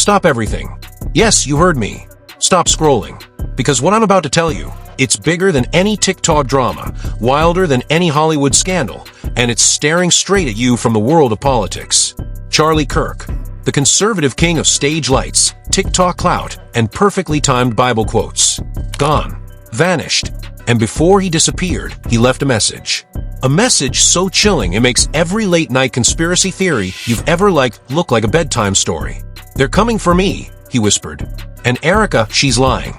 stop everything. Yes, you heard me. Stop scrolling. Because what I'm about to tell you, it's bigger than any TikTok drama, wilder than any Hollywood scandal, and it's staring straight at you from the world of politics. Charlie Kirk, the conservative king of stage lights, TikTok clout, and perfectly timed Bible quotes. Gone. Vanished. And before he disappeared, he left a message. A message so chilling it makes every late-night conspiracy theory you've ever liked look like a bedtime story. "They're coming for me," he whispered. "And Erica, she's lying."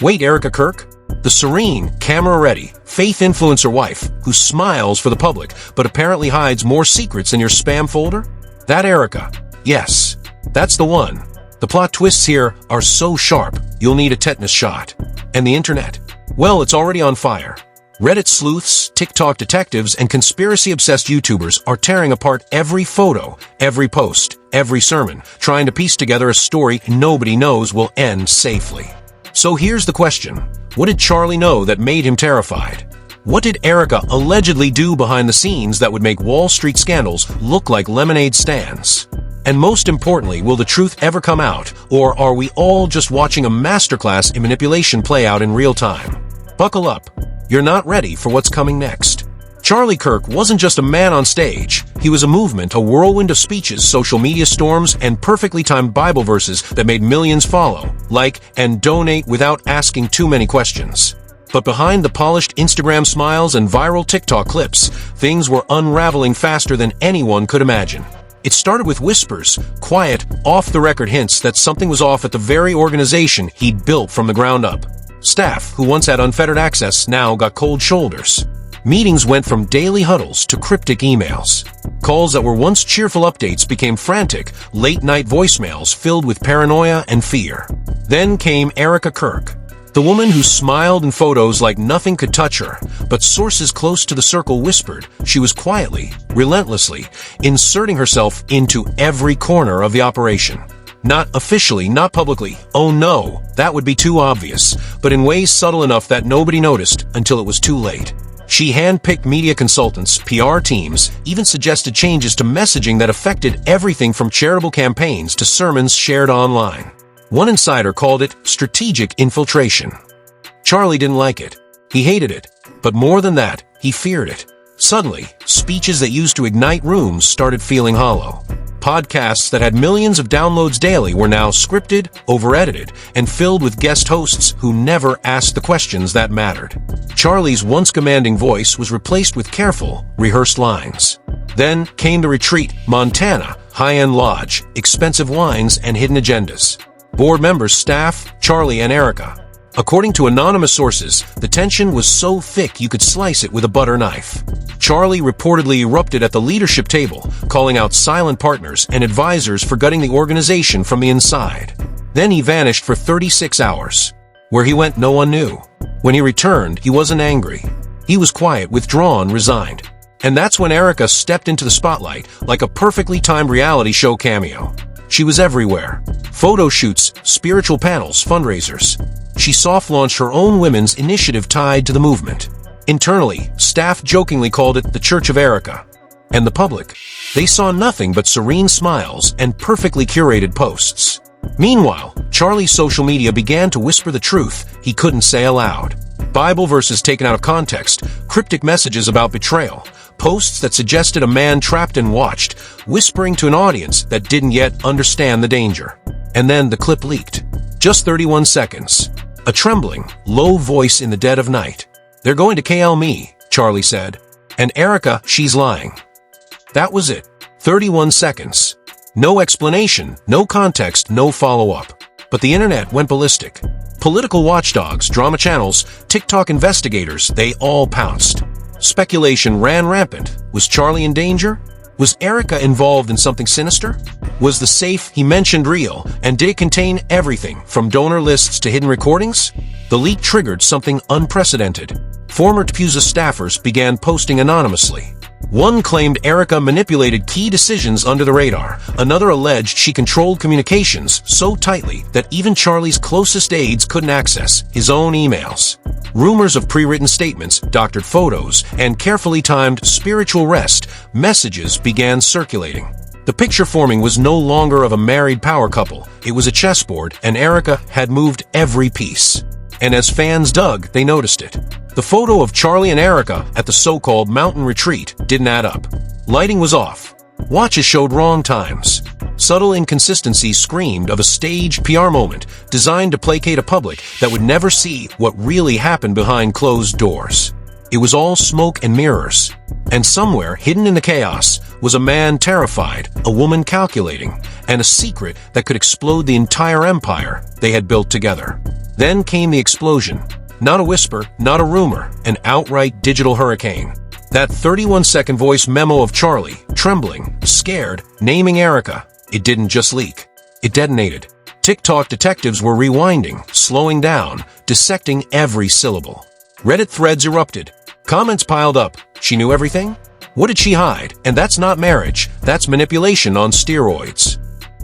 Wait, Erica Kirk? The serene, camera-ready, faith influencer wife who smiles for the public but apparently hides more secrets in your spam folder? That Erica. Yes, that's the one. The plot twists here are so sharp, you'll need a tetanus shot. And the internet? Well, it's already on fire. Reddit sleuths, TikTok detectives, and conspiracy-obsessed YouTubers are tearing apart every photo, every post, every sermon, trying to piece together a story nobody knows will end safely. So here's the question. What did Charlie know that made him terrified? What did Erica allegedly do behind the scenes that would make Wall Street scandals look like lemonade stands? And most importantly, will the truth ever come out, or are we all just watching a masterclass in manipulation play out in real time? Buckle up. You're not ready for what's coming next. Charlie Kirk wasn't just a man on stage. He was a movement, a whirlwind of speeches, social media storms, and perfectly timed Bible verses that made millions follow, like, and donate without asking too many questions. But behind the polished Instagram smiles and viral TikTok clips, things were unraveling faster than anyone could imagine. It started with whispers, quiet, off-the-record hints that something was off at the very organization he'd built from the ground up. Staff, who once had unfettered access, now got cold shoulders. Meetings went from daily huddles to cryptic emails. Calls that were once cheerful updates became frantic, late-night voicemails filled with paranoia and fear. Then came Erica Kirk, the woman who smiled in photos like nothing could touch her, but sources close to the circle whispered she was quietly, relentlessly, inserting herself into every corner of the operation. Not officially, not publicly. Oh no, that would be too obvious, but in ways subtle enough that nobody noticed until it was too late. She handpicked media consultants, PR teams, even suggested changes to messaging that affected everything from charitable campaigns to sermons shared online. One insider called it strategic infiltration. Charlie didn't like it. He hated it. But more than that, he feared it. Suddenly, speeches that used to ignite rooms started feeling hollow. Podcasts that had millions of downloads daily were now scripted, over-edited, and filled with guest hosts who never asked the questions that mattered. Charlie's once commanding voice was replaced with careful, rehearsed lines. Then came the retreat, Montana, high-end lodge, expensive wines, and hidden agendas. Board members, staff, Charlie, and Erica. According to anonymous sources, the tension was so thick you could slice it with a butter knife. Charlie reportedly erupted at the leadership table, calling out silent partners and advisors for gutting the organization from the inside. Then he vanished for 36 hours. Where he went, no one knew. When he returned, he wasn't angry. He was quiet, withdrawn, resigned. And that's when Erica stepped into the spotlight like a perfectly timed reality show cameo. She was everywhere. Photo shoots, spiritual panels, fundraisers. She soft-launched her own women's initiative tied to the movement. Internally, staff jokingly called it the Church of Erica. And the public, they saw nothing but serene smiles and perfectly curated posts. Meanwhile, Charlie's social media began to whisper the truth he couldn't say aloud. Bible verses taken out of context, cryptic messages about betrayal, posts that suggested a man trapped and watched, whispering to an audience that didn't yet understand the danger. And then the clip leaked. Just 31 seconds. A trembling, low voice in the dead of night. "They're going to KL me," Charlie said. "And Erica, she's lying." That was it. 31 seconds. No explanation, no context, no follow-up. But the internet went ballistic. Political watchdogs, drama channels, TikTok investigators, they all pounced. Speculation ran rampant. Was Charlie in danger? Was Erica involved in something sinister? Was the safe he mentioned real, and did it contain everything from donor lists to hidden recordings? The leak triggered something unprecedented. Former TPUSA staffers began posting anonymously. One claimed Erica manipulated key decisions under the radar. Another alleged she controlled communications so tightly that even Charlie's closest aides couldn't access his own emails. Rumors of pre-written statements, doctored photos, and carefully timed spiritual rest messages began circulating. The picture forming was no longer of a married power couple. It was a chessboard, and Erica had moved every piece. And as fans dug, they noticed it. The photo of Charlie and Erica at the so-called mountain retreat didn't add up. Lighting was off. Watches showed wrong times. Subtle inconsistencies screamed of a staged PR moment designed to placate a public that would never see what really happened behind closed doors. It was all smoke and mirrors. And somewhere, hidden in the chaos, was a man terrified, a woman calculating, and a secret that could explode the entire empire they had built together. Then came the explosion. Not a whisper, not a rumor, an outright digital hurricane. That 31-second voice memo of Charlie, trembling, scared, naming Erica. It didn't just leak. It detonated. TikTok detectives were rewinding, slowing down, dissecting every syllable. Reddit threads erupted. Comments piled up. She knew everything? What did she hide? And that's not marriage. That's manipulation on steroids.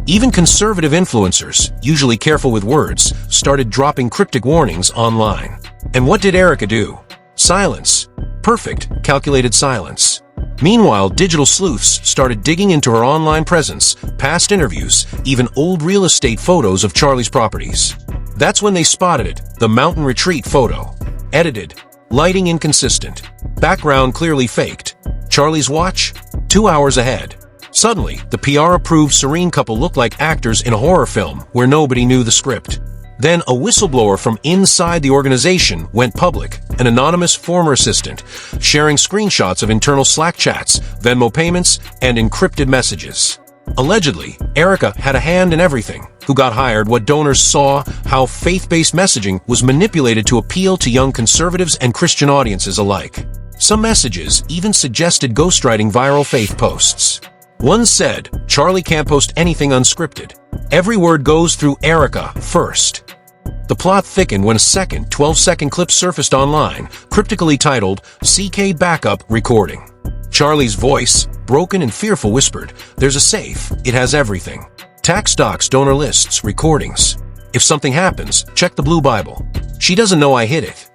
Even conservative influencers, usually careful with words, started dropping cryptic warnings online. And what did Erica do? Silence. Perfect, calculated silence. Meanwhile, digital sleuths started digging into her online presence, past interviews, even old real estate photos of Charlie's properties. That's when they spotted it, the mountain retreat photo. Edited. Lighting inconsistent. Background clearly faked. Charlie's watch? 2 hours ahead. Suddenly, the PR-approved serene couple looked like actors in a horror film where nobody knew the script. Then a whistleblower from inside the organization went public, an anonymous former assistant, sharing screenshots of internal Slack chats, Venmo payments, and encrypted messages. Allegedly, Erica had a hand in everything. Who got hired, what donors saw, how faith-based messaging was manipulated to appeal to young conservatives and Christian audiences alike. Some messages even suggested ghostwriting viral faith posts. One said, Charlie can't post anything unscripted. Every word goes through Erica first. The plot thickened when a second, 12-second clip surfaced online, cryptically titled, CK Backup Recording. Charlie's voice, broken and fearful, whispered, "There's a safe. It has everything. Tax docs, donor lists, recordings. If something happens, check the Blue Bible. She doesn't know I hid it."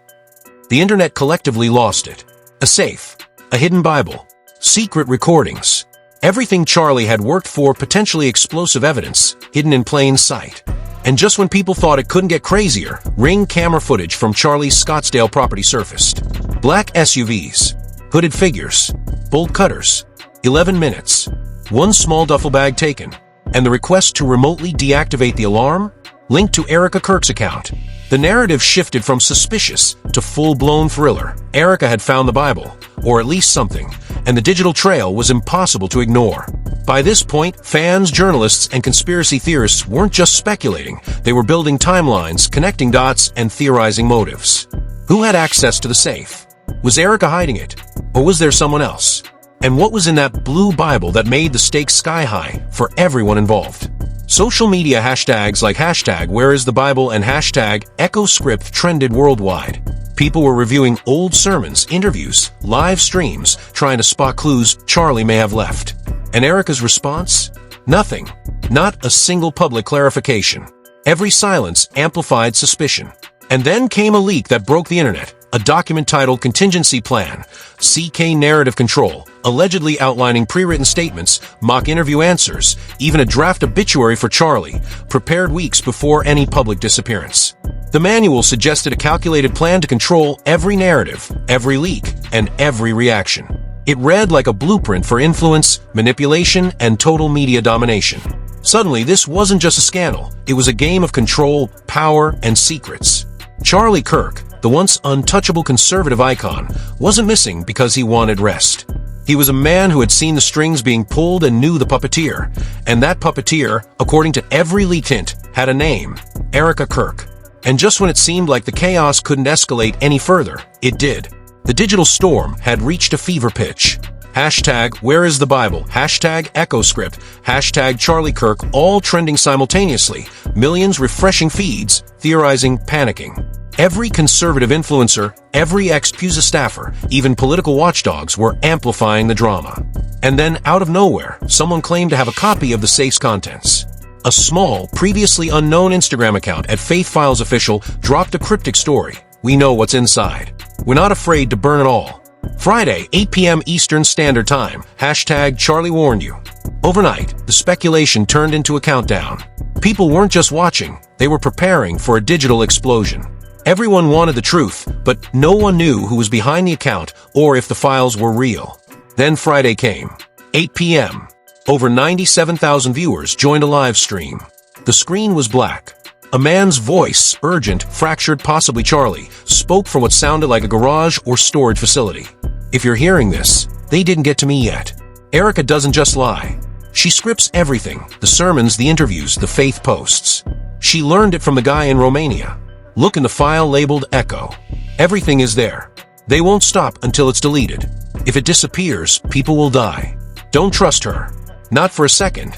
The internet collectively lost it. A safe. A hidden Bible. Secret recordings. Everything Charlie had worked for, potentially explosive evidence, hidden in plain sight. And just when people thought it couldn't get crazier, Ring camera footage from Charlie's Scottsdale property surfaced. Black SUVs. Hooded figures. Bolt cutters. 11 minutes. One small duffel bag taken. And the request to remotely deactivate the alarm? Linked to Erica Kirk's account. The narrative shifted from suspicious to full-blown thriller. Erica had found the Bible, or at least something, and the digital trail was impossible to ignore. By this point, fans, journalists, and conspiracy theorists weren't just speculating. They were building timelines, connecting dots, and theorizing motives. Who had access to the safe? Was Erica hiding it? Or was there someone else? And what was in that blue Bible that made the stakes sky high for everyone involved? Social media hashtags like hashtag Where is the Bible and hashtag EchoScript trended worldwide. People were reviewing old sermons, interviews, live streams, trying to spot clues Charlie may have left. And Erica's response? Nothing. Not a single public clarification. Every silence amplified suspicion. And then came a leak that broke the internet. A document titled Contingency Plan, CK Narrative Control, allegedly outlining pre-written statements, mock interview answers, even a draft obituary for Charlie, prepared weeks before any public disappearance. The manual suggested a calculated plan to control every narrative, every leak, and every reaction. It read like a blueprint for influence, manipulation, and total media domination. Suddenly, this wasn't just a scandal. It was a game of control, power, and secrets. Charlie Kirk, the once untouchable conservative icon, wasn't missing because he wanted rest. He was a man who had seen the strings being pulled and knew the puppeteer. And that puppeteer, according to every leaked hint, had a name: Erica Kirk. And just when it seemed like the chaos couldn't escalate any further, it did. The digital storm had reached a fever pitch. Hashtag Where is the Bible, hashtag EchoScript, hashtag Charlie Kirk, all trending simultaneously. Millions refreshing feeds, theorizing, panicking. Every conservative influencer, every ex-Pusa staffer, even political watchdogs were amplifying the drama. And then, out of nowhere, someone claimed to have a copy of the safe's contents. A small, previously unknown Instagram account at Faith Files Official dropped a cryptic story. "We know what's inside. We're not afraid to burn it all." Friday, 8 p.m. Eastern Standard Time, hashtag Charlie warned you. Overnight, the speculation turned into a countdown. People weren't just watching, they were preparing for a digital explosion. Everyone wanted the truth, but no one knew who was behind the account or if the files were real. Then Friday came. 8 p.m. Over 97,000 viewers joined a live stream. The screen was black. A man's voice, urgent, fractured, possibly Charlie, spoke from what sounded like a garage or storage facility. If you're hearing this, they didn't get to me yet. Erica doesn't just lie. She scripts everything, the sermons, the interviews, the faith posts. She learned it from the guy in Romania. Look in the file labeled Echo. Everything is there. They won't stop until it's deleted. If it disappears, people will die. Don't trust her. Not for a second.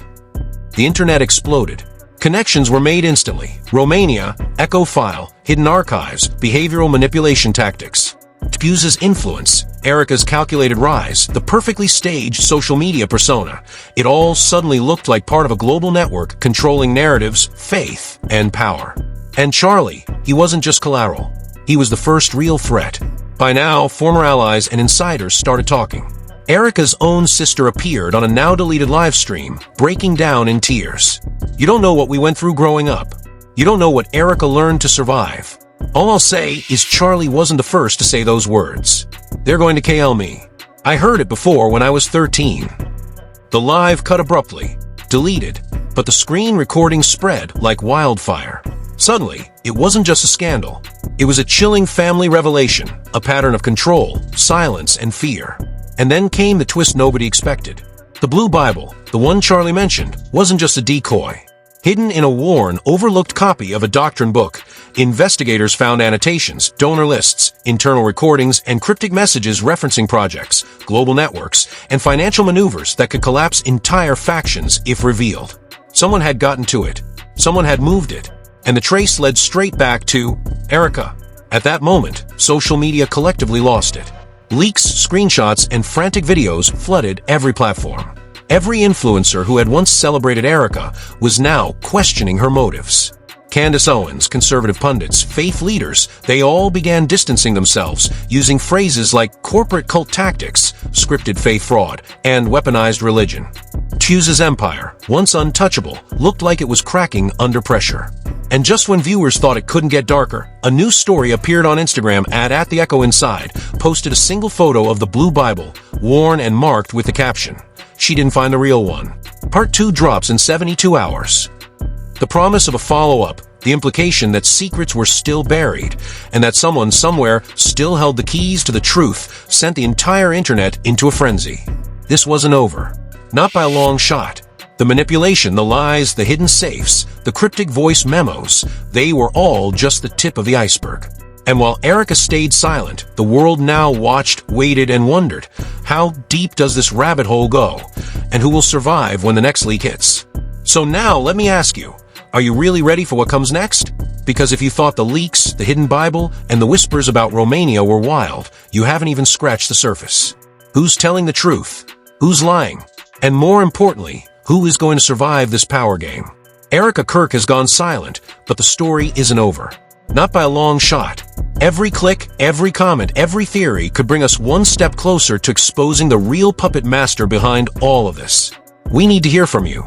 The internet exploded. Connections were made instantly. Romania, Echo file, hidden archives, behavioral manipulation tactics. Fuse's influence, Erica's calculated rise, the perfectly staged social media persona. It all suddenly looked like part of a global network controlling narratives, faith, and power. And Charlie, he wasn't just collateral. He was the first real threat. By now, former allies and insiders started talking. Erica's own sister appeared on a now-deleted live stream, breaking down in tears. You don't know what we went through growing up. You don't know what Erica learned to survive. All I'll say is Charlie wasn't the first to say those words. They're going to KL me. I heard it before when I was 13. The live cut abruptly, deleted, but the screen recording spread like wildfire. Suddenly, it wasn't just a scandal. It was a chilling family revelation, a pattern of control, silence, and fear. And then came the twist nobody expected. The Blue Bible, the one Charlie mentioned, wasn't just a decoy. Hidden in a worn, overlooked copy of a doctrine book, investigators found annotations, donor lists, internal recordings, and cryptic messages referencing projects, global networks, and financial maneuvers that could collapse entire factions if revealed. Someone had gotten to it. Someone had moved it. And the trace led straight back to Erica. At that moment, social media collectively lost it. Leaks, screenshots, and frantic videos flooded every platform. Every influencer who had once celebrated Erica was now questioning her motives. Candace Owens, conservative pundits, faith leaders, they all began distancing themselves, using phrases like corporate cult tactics, scripted faith fraud, and weaponized religion. Fuse's empire, once untouchable, looked like it was cracking under pressure. And just when viewers thought it couldn't get darker, a new story appeared on Instagram at The Echo Inside, posted a single photo of the Blue Bible, worn and marked with the caption, "She didn't find the real one." Part 2 drops in 72 hours. The promise of a follow-up, the implication that secrets were still buried, and that someone somewhere still held the keys to the truth, sent the entire internet into a frenzy. This wasn't over. Not by a long shot. The manipulation, the lies, the hidden safes, the cryptic voice memos, they were all just the tip of the iceberg. And while Erica stayed silent, the world now watched, waited, and wondered, how deep does this rabbit hole go? And who will survive when the next leak hits? So now, let me ask you, are you really ready for what comes next? Because if you thought the leaks, the hidden Bible, and the whispers about Romania were wild, you haven't even scratched the surface. Who's telling the truth? Who's lying? And more importantly, who is going to survive this power game? Erica Kirk has gone silent, but the story isn't over. Not by a long shot. Every click, every comment, every theory could bring us one step closer to exposing the real puppet master behind all of this. We need to hear from you.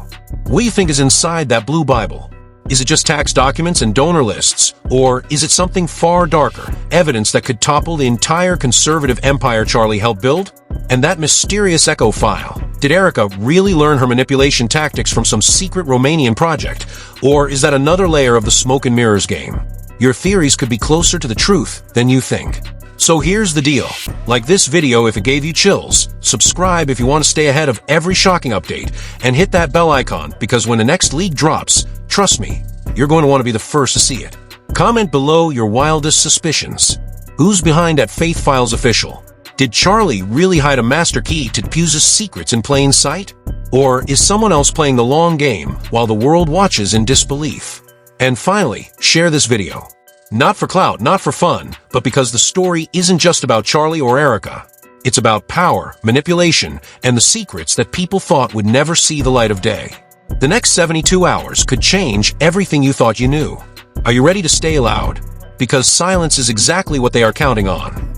What do you think is inside that Blue Bible? Is it just tax documents and donor lists? Or is it something far darker, evidence that could topple the entire conservative empire Charlie helped build? And that mysterious Echo file, did Erica really learn her manipulation tactics from some secret Romanian project? Or is that another layer of the smoke and mirrors game? Your theories could be closer to the truth than you think. So here's the deal. Like this video if it gave you chills, subscribe if you want to stay ahead of every shocking update, and hit that bell icon because when the next leak drops, trust me, you're going to want to be the first to see it. Comment below your wildest suspicions. Who's behind at Faith Files Official? Did Charlie really hide a master key to Fuse's secrets in plain sight? Or is someone else playing the long game while the world watches in disbelief? And finally, share this video. Not for clout, not for fun, but because the story isn't just about Charlie or Erica. It's about power, manipulation, and the secrets that people thought would never see the light of day. The next 72 hours could change everything you thought you knew. Are you ready to stay loud? Because silence is exactly what they are counting on.